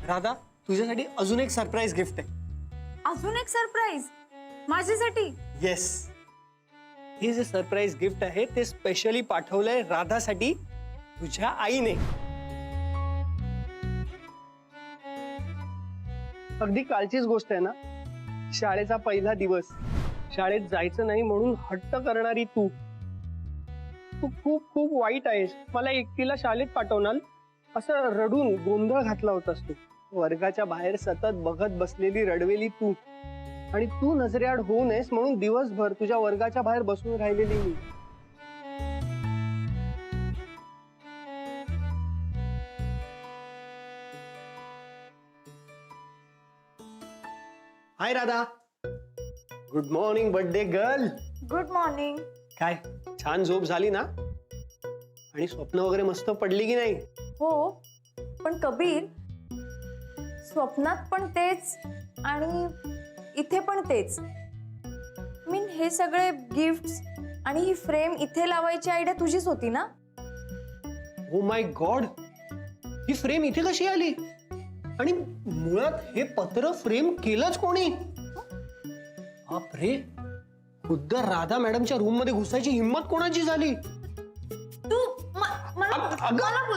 राधा, तुझ्यासाठी अजून एक सरप्राईज गिफ्ट आहे. अजून एक सरप्राईज माझ्यासाठी? येस, हे जे सरप्राईज गिफ्ट आहे ते स्पेशली पाठवलंय राधासाठी तुझ्या आईने. अगदी कालचीच गोष्ट आहे ना. शाळेचा पहिला दिवस, शाळेत जायचं नाही म्हणून हट्ट करणारी तू खूप खूप वाईट आहेस. मला एकटीला शाळेत पाठवणार असं रडून गोंधळ घातला होतास तू. वर्गाच्या बाहेर सतत बघत बसलेली रडवेली तू, आणि तू नजरेआड होऊ नयेस म्हणून दिवसभर तुझ्या वर्गाच्या बाहेर बसून राहिलेली मी. Hi Radha, good morning birthday girl. Good morning. काय छान झोप झाली ना? आणि स्वप्न वगैरे मस्त पडली की नाही? हो, पण कबीर, स्वप्नात पण तेच आणि इथे पण तेच. मीन हे सगळे गिफ्ट्स आणि ही फ्रेम इथे लावायची आयडिया तुझीच होती ना? Oh my God, he frame इथे कशी आली? आणि मुळात हे पत्र फ्रेम केलंच कोणी? बापरे, खुद्द राधा मॅडमच्या रूम मध्ये घुसायची हिंमत कोणाची झाली? तू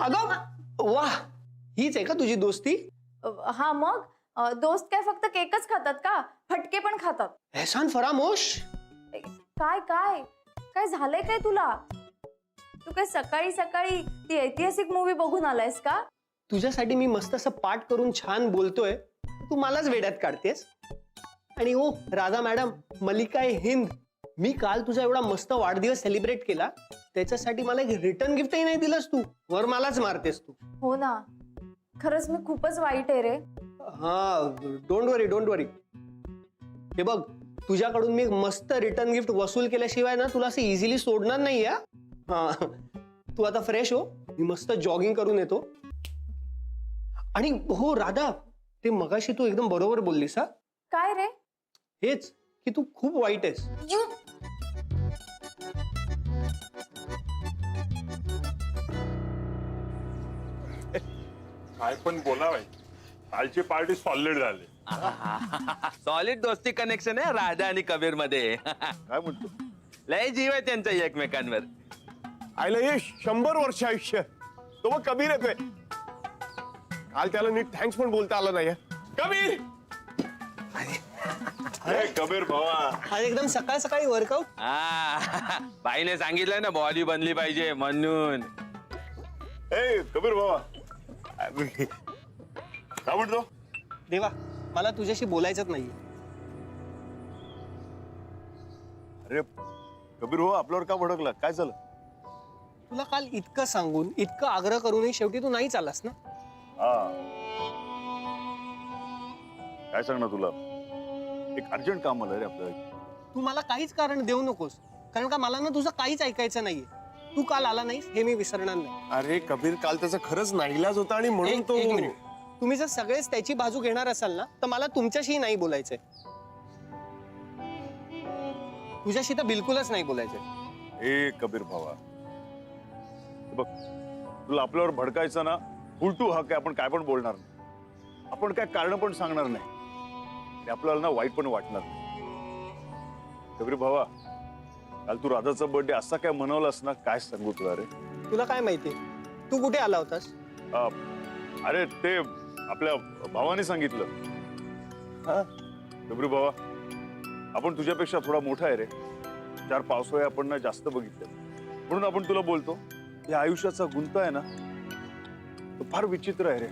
अगं वाह, हीच आहे का तुझी दोस्ती? हा मग, दोस्त काय फक्त केकच खातात का? फटके पण खातात. एहसान फरामोश. काय काय काय झालंय काय तुला? तू काय सकाळी सकाळी ती ऐतिहासिक मूवी बघून आलायस का? तुझ्यासाठी मी मस्त असं पाठ करून छान बोलतोय, तू मलाच वेड्यात काढतेस. आणि ओ राधा मॅडम, मलिका हिंद, मी काल तुझा एवढा मस्त वाढदिवस सेलिब्रेट केला, त्याच्यासाठी मला एक रिटर्न गिफ्टही नाही दिलंस तू. वर मलाच मारतेस तू. हो ना, खरंच मी खूपच वाईट आहे रे. हा, डोंट वरी. हे बघ, तुझ्याकडून मी एक मस्त रिटर्न गिफ्ट वसूल केल्याशिवाय ना तुला असं इझिली सोडणार नाही. हा, तू आता फ्रेश हो, मी मस्त जॉगिंग करून येतो. आणि हो राधा, ते मगाशी तू एकदम बरोबर बोललीस. हा, काय रे? हेच की तू खूप वाईट आहेस. काय पण बोलावंय, कालची पार्टी सॉलिड झाली. सॉलिड दोस्ती कनेक्शन आहे राधा आणि कबीर मध्ये. काय म्हणतो? लय जीव आहे त्यांचा एकमेकांवर. आईला हे 100 वर्ष आयुष्य, तो मग कबीर येतोय. काल त्याला नीट थँक्स पण बोलता आलं नाही. कबीर, अरे कबीर भावा, आज एकदम सकाळ सकाळी वर्कआउट. बाईने सांगितलंय ना बॉडी बनली पाहिजे म्हणून. ए कबीर भावा, काय म्हणतो? देवा, मला तुझ्याशी बोलायचंच नाहीये. अरे कबीर भाऊ, आपल्यावर का भडकला? काय झालं? तुला काल इतकं सांगून, इतकं आग्रह करूनही शेवटी तू नाही चाललास ना. काय सांगणार तुला, एक अर्जंट काम आलं रे आपल्याला. तू मला काहीच कारण देऊ नकोस, कारण का मला ना तुझं काहीच ऐकायचं नाहीये. तू काल आला नाहीस हे मी विसरणार नाही. अरे कबीर, काल त्याचा खरंच नाईलाज होता आणि म्हणून तो. एक मिनिट, तुम्ही जर सगळेच त्याची बाजू घेणार असाल ना, तर मला तुमच्याशी नाही बोलायचंय. तुझ्याशी तर बिलकुलच नाही बोलायचंय. ए कबीर भावा, बघ, तुला आपल्यावर भडकायचं ना, उलटू हक आहे. आपण काय पण बोलणार नाही, आपण काय कारण पण सांगणार नाही, आणि आपल्याला ना वाईट पण वाटणार नाही. कबीर भावा, काल तू राधाचा बर्थडे असा काय मनवलास ना, काय सांगू तुला रे. तुला काय माहिती, तू कुठे आला होतास? अरे ते आपल्या भावाने सांगितलं. हा कबीर भावा, आपण तुझ्यापेक्षा थोडा मोठा आहे रे. 4 पावसाळे आपण ना जास्त बघितले, म्हणून आपण तुला बोलतो, या आयुष्याचा गुंता आहे ना, तो फार विचित्र आहे रे.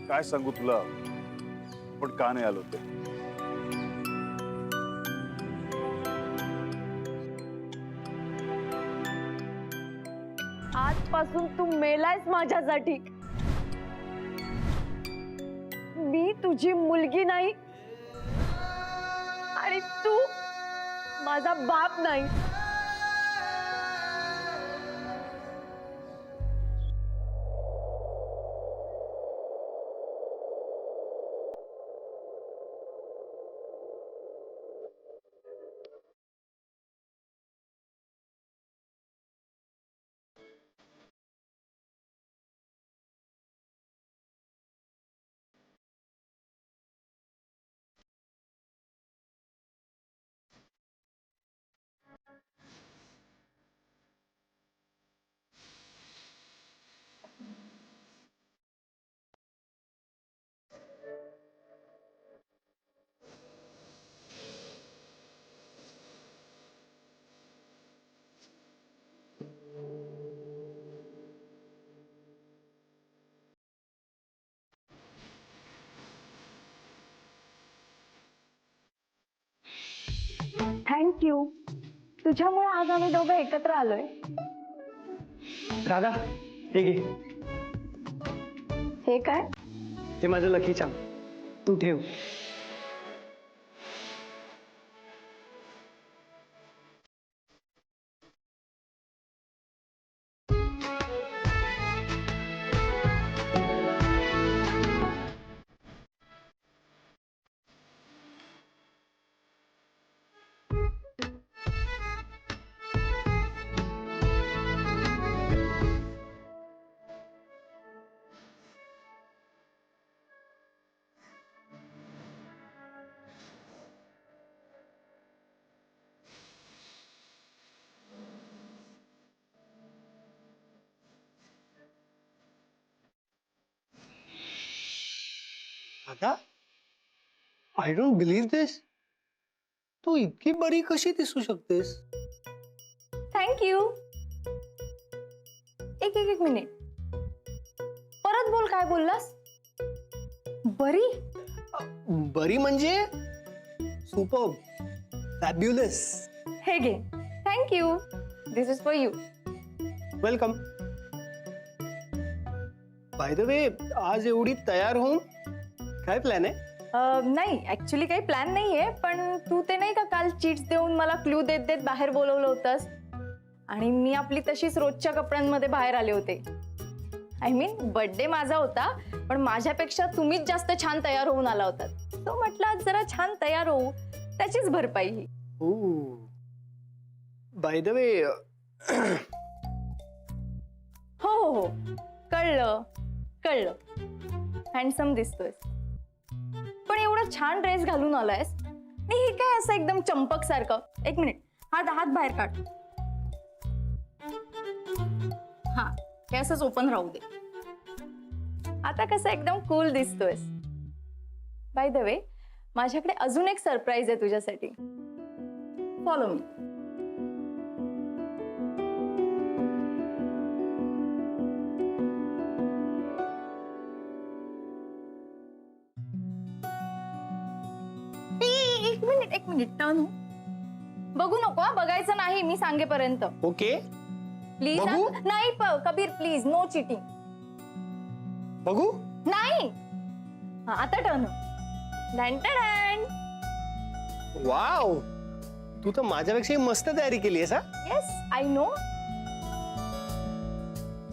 काय सांगू तुला, पण का नाही आलो ते. आजपासून तू मेलायस माझ्यासाठी. मी तुझी मुलगी नाही आणि तू माझा बाप नाही. थँक्यू. तुझ्यामुळे आज आम्ही दोघं एकत्र आलोय. राधा, हे घे. हे काय? ते माझं लकी चार्म. तू ठेव. Radha, I don't believe this. तू इतकी बरी कशी दिसू शकतेस? थँक्यू. एक मिनिट. परत बोल, काय बोललास? बरी? बरी म्हणजे सुपर, फॅब्युलस. हे घे. Thank you. This is for you. Welcome. By the way, आज एवढी तयार होऊन काय प्लॅन आहे? नाही, ऍक्च्युली काही प्लॅन नाहीये, पण तू ते नाही का काल चीट्स देऊन मला क्लू देत देत बाहेर बोलवलं होतंस आणि मी आपली तशीच रोजच्या कपड्यांमध्ये बाहेर आले होते. आय मीन बर्थडे माझा होता, पण माझ्यापेक्षा तुम्हीच जास्त छान तयार होऊन आला होता. तो म्हटलं आज जरा छान तयार होऊ, त्याचीच भरपाई ही. बाय द वे, हो हो हो, कळलं कळलं. हँडसम दिसतोयस, पण एवढा छान ड्रेस घालून आलायस आणि हे काय असं एकदम चंपक सारखं. एक मिनिट, हात बाहेर काढ. हा, हे असंच ओपन राहू दे. आता कसं एकदम कूल दिसतोयस. बाय द वे, माझ्याकडे अजून एक सरप्राईज आहे तुझ्यासाठी. Follow me. एक मिनिट टर्न हो. बघू नको हा, बघायचं नाही मी सांगेपर्यंत. ओके. प्लीज. बघू? नाही कबीर, प्लीज, नो चिटिंग. बघू. नाही. हा, आता टर्न. वाव, तू तर माझ्यापेक्षा मस्त तयारी केली आहेस. हा, येस, आय नो.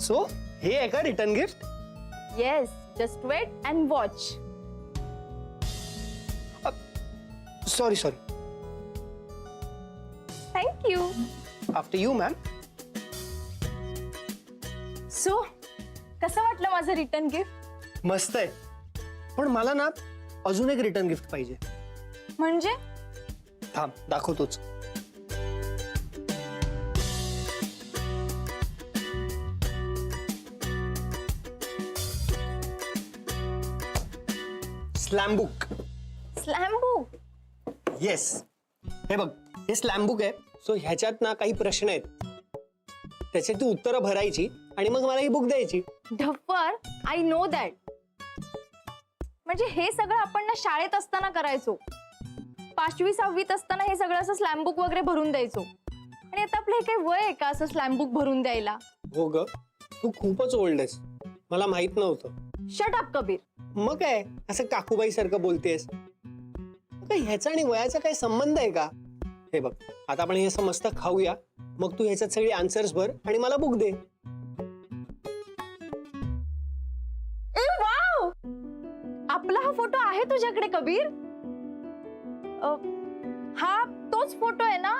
सो हे आहे का return gift? Yes, just wait and watch. Sorry. Thank you. After you ma'am. So कसं वाटलं माझं रिटर्न गिफ्ट? मस्त आहे, पण मला ना अजून एक रिटर्न गिफ्ट पाहिजे. म्हणजे? थांब, दाखवतोच. Slam book. Slam book? Yes, हे बघ, हे स्लॅम बुक आहे. सो ह्याच्यात ना काही प्रश्न आहेत, त्याची तू उत्तरं भरायची आणि मग मला ही बुक द्यायची. ढप्पर, आय नो दॅट. म्हणजे हे सगळं आपण ना शाळेत असताना करायचो. 5वी 6वीत असताना हे सगळं असं स्लॅम बुक वगैरे भरून द्यायचो. आणि आता आपलं हे काही वय आहे का असं स्लॅम बुक भरून द्यायला? हो ग, तू खूपच ओल्ड आहेस, मला माहित नव्हतं. Shut up Kabir. मग काय असं काकूबाई सारखं बोलतेस? ह्याचा आणि वयाचा काय संबंध आहे का? हे बघ, आता आपण हे असं मस्त खाऊया, मग तू ह्याच्यात सगळी आन्सर्स भर आणि मला बुक दे. वाव, आपला हा फोटो आहे तुझ्याकडे कबीर? हा तोच फोटो आहे ना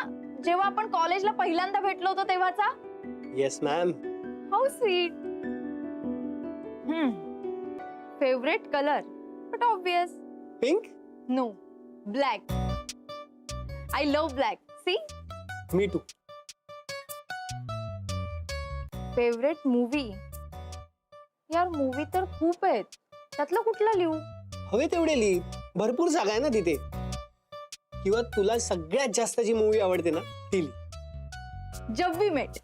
जेव्हा आपण कॉलेजला पहिल्यांदा भेटलो होतो तेव्हाचा? Yes ma'am. How sweet. Favourite colour? But obvious. Pink? No, black. I love black. See? Me too. Favourite movie? यार मूवी तर खूप आहेत, त्यातलं कुठलं लिहू? हवे तेवढे लिही, भरपूर जागा आहे ना तिथे. किंवा तुला सगळ्यात जास्त जी मूवी आवडते ना ती लिही. जब वी मेट.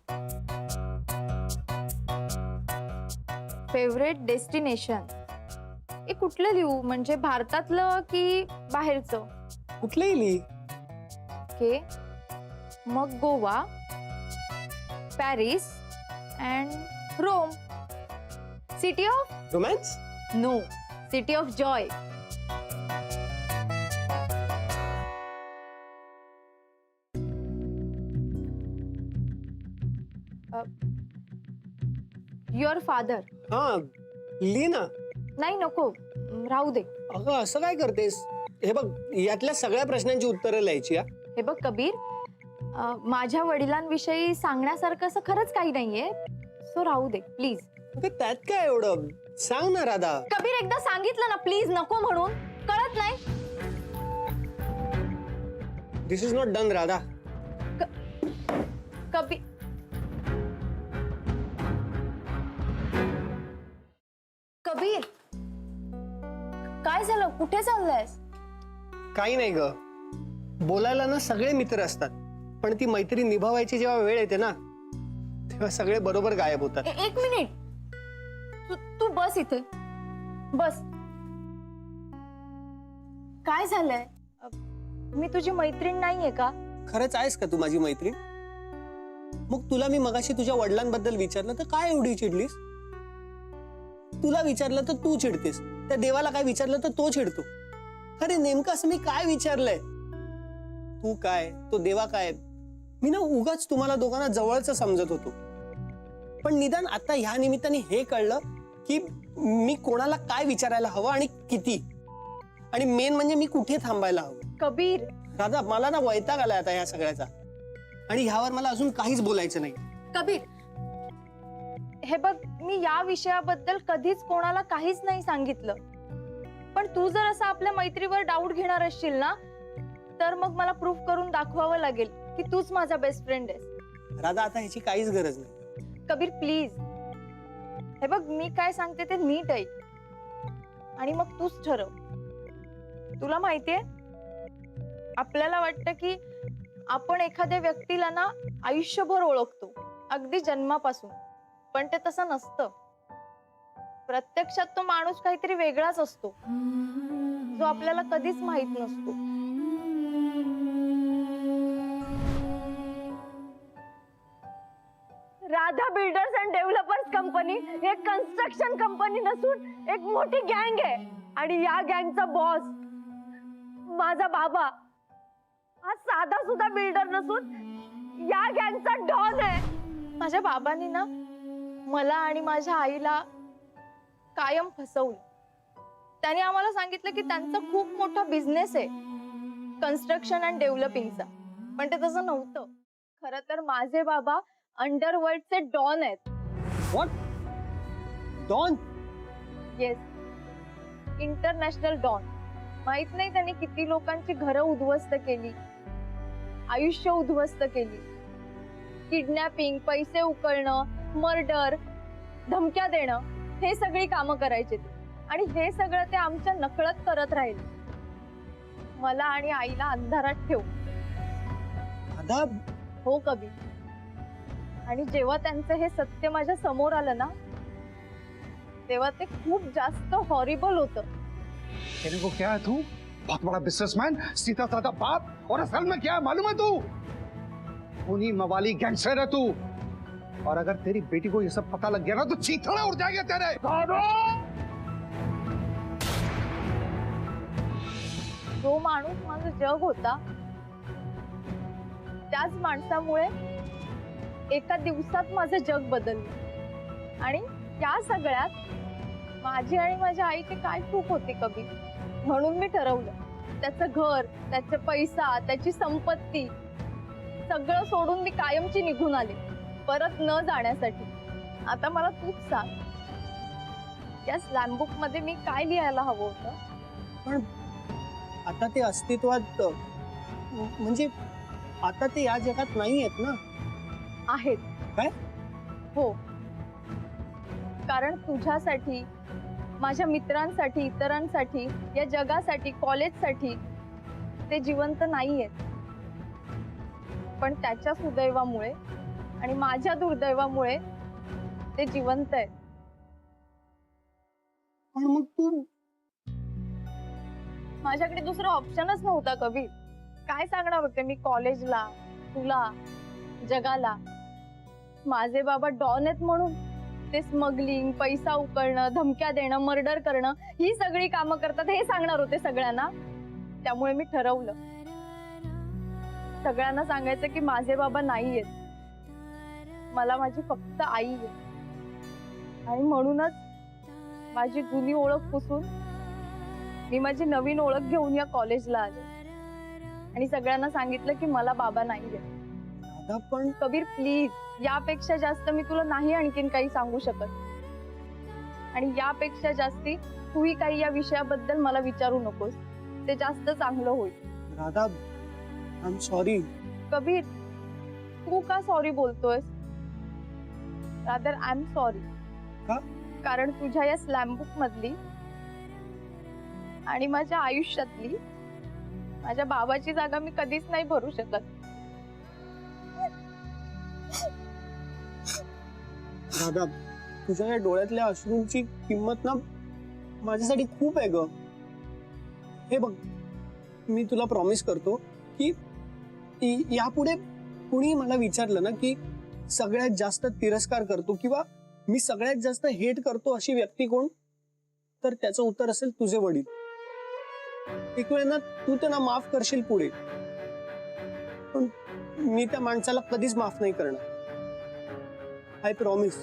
Favourite destination? हे कुठलं लिहू, म्हणजे भारतातलं की बाहेरचं? कुठलंही लिही. ओके. मग Goa, Paris and Rome. City of romance. No, city of joy. Your father. हा, लिही ना. नाही नको, राहू दे. अगं असं काय करतेस? हे बघ, यातल्या सगळ्या प्रश्नांची उत्तरं लिहायची. हे बघ कबीर, माझ्या वडिलांविषयी सांगण्यासारखं असं खरंच काही नाहीये, सो राहू दे प्लीज. त्यात काय एवढं? सांग ना राधा. कबीर, एकदा सांगितलं ना प्लीज नको म्हणून, कळत नाही? This is not done Radha. Kabir, Kabir काय झालं? कुठे चाललायस? काही नाही ग, बोलायला ना सगळे मित्र असतात, पण ती मैत्री निभावायची जेव्हा वेळ येते ना, तेव्हा सगळे बरोबर गायब होतात. एक मिनिट, तू बस इथे, बस. काय झालंय? मी तुझी मैत्रीण नाहीये का? खरंच आहेस का तू माझी मैत्रीण? मग तुला मी मगाशी तुझ्या वडिलांबद्दल विचारलं तर काय एवढी चिडलीस? तुला विचारलं तर तू चिडतेस, त्या देवाला काय विचारलं तर तो चिडतो. अरे नेमकं असं मी काय विचारलंय? तू काय, तो देवा काय? मी ना उगाच तुम्हाला दोघांना जवळच समजत होतो, पण निदान आता ह्या निमित्ताने हे कळलं की मी कोणाला काय विचारायला हवं आणि किती, आणि मेन म्हणजे मी कुठे थांबायला हवं. कबीर, राधा, मला ना वैताग आलाय आता ह्या सगळ्याचा, आणि ह्यावर मला अजून काहीच बोलायचं नाही. कबीर, हे बघ, मी या विषयाबद्दल कधीच कोणाला काहीच नाही सांगितलं, पण तू जर असं आपल्या मैत्रीवर डाऊट घेणार असशील ना, तर मग मला प्रूफ करून दाखवावं लागेल की तूच माझा बेस्ट फ्रेंड आहेस. राधा, आता ह्याची काहीच गरज नाही. कबीर प्लीज, हे बघ, मी काय सांगते ते नीट ऐक, आणि मग तूच ठरव. तुला माहितीये, आपल्याला वाटतं की आपण एखाद्या व्यक्तीला ना आयुष्यभर ओळखतो, अगदी जन्मापासून, पण ते तसं नसतं. प्रत्यक्षात तो माणूस काहीतरी वेगळाच असतो, जो आपल्याला कधीच माहित नसतो. Radha builders and developers company एक कन्स्ट्रक्शन कंपनी नसून एक मोठी गँग आहे, आणि या गँगचा बॉस माझा बाबा हा साधा सुद्धा बिल्डर नसून या गँगचा डॉन आहे. माझ्या बाबांनी ना मला आणि माझ्या आईला कायम फसवलं. त्यांनी आम्हाला सांगितलं की त्यांचा खूप मोठा बिझनेस आहे कन्स्ट्रक्शन अँड डेव्हलपिंगचा, पण ते तसं नव्हतं. खरं तर माझे बाबा अंडरवर्ल्डचे डॉन आहेत. What? Don? Yes, international don. माहित नाही त्यांनी किती लोकांची घरं उद्ध्वस्त केली, आयुष्य उद्ध्वस्त केली. किडनॅपिंग, पैसे उकळणं, मर्डर, धमक्या देणं, हे सगळी कामं करायचे ते, आणि हे सगळं ते आमच्या नकळत करत राहिले, मला आणि आईला अंधारात ठेवून. राधा, हो कबीर, आणि जेव्हा त्यांचं हे सत्य माझ्या समोर आलं ना, तेव्हा ते खूप जास्त हॉरिबल होतं. तेरे को क्या है तू? बहुत बड़ा बिजनेसमैन, सीधा साधा बाप, और असल में क्या है मालूम है तू? खूनी मवाली गैंगस्टर है तू, और अगर तेरी बेटी को ये सब पता लग गया ना तो चीथड़े उड़ जाएंगे तेरे। जो माणूस माझं जग होता, त्याच माणसामुळे एका दिवसात माझं जग बदललं, आणि या सगळ्यात माझी आणि माझ्या आईची काय चूक होती कबीर? म्हणून मी ठरवलं, त्याचं घर, त्याचे पैसा, त्याची संपत्ती सगळं सोडून मी कायमची निघून आले, परत न जाण्यासाठी. आता मला तूच सांग, या स्लॅम बुक मध्ये मी काय लिहायला हवं होतं? पण आता ते अस्तित्वात, म्हणजे आता ते या जगात नाही आहेत ना? आहेत. काय? हो, कारण तुझ्यासाठी, माझ्या मित्रांसाठी, इतरांसाठी, या जगासाठी, कॉलेजसाठी ते जिवंत नाहीयेत, पण त्याच्या सुदैवामुळे आणि माझ्या दुर्दैवामुळे ते जिवंत आहेत. पण मग तू, माझ्याकडे दुसरा ऑप्शनच नव्हता कबीर. काय सांगणार होते मी कॉलेजला, तुला जगाला माझे बाबा डॉन आहेत म्हणून ते स्मगलिंग, पैसा उकळणं, धमक्या देणं, मर्डर करणं ही सगळी कामं करतात हे सांगणार होते सगळ्यांना. त्यामुळे मी ठरवलं सगळ्यांना सांगायचं की माझे बाबा नाहीयेत, मला माझी फक्त आई आहे. आणि म्हणूनच माझी जुनी ओळख पुसून मी माझी नवीन ओळख घेऊन या कॉलेजला आले आणि सगळ्यांना सांगितलं की मला बाबा नाहीये. राधा पण कबीर प्लीज, यापेक्षा जास्त मी तुला नाही आणखीन काही सांगू शकत. आणि यापेक्षा जास्ती तूही काही या विषयाबद्दल मला विचारू नकोस, ते जास्त चांगलं होईल. Radha I am sorry. Kabir तू का सॉरी बोलतोयस? Rather I am sorry. का? कारण तुझ्या या स्लॅम बुक मधली आणि माझ्या आयुष्यातली माझ्या बाबाची जागा मी कधीच नाही भरू शकत. राधा तुझ्या या डोळ्यातल्या अश्रूंची किंमत ना माझ्यासाठी खूप आहे ग. हे बघ, मी तुला प्रॉमिस करतो की यापुढे कुणी मला विचारलं ना की सगळ्यात जास्त तिरस्कार करतो किंवा मी सगळ्यात जास्त हेट करतो अशी व्यक्ती कोण, तर त्याचं उत्तर असेल तुझे वडील. एक वेळ ना तू त्यांना माफ करशील पुढे, पण मी त्या माणसाला कधीच माफ नाही करणार. I promise.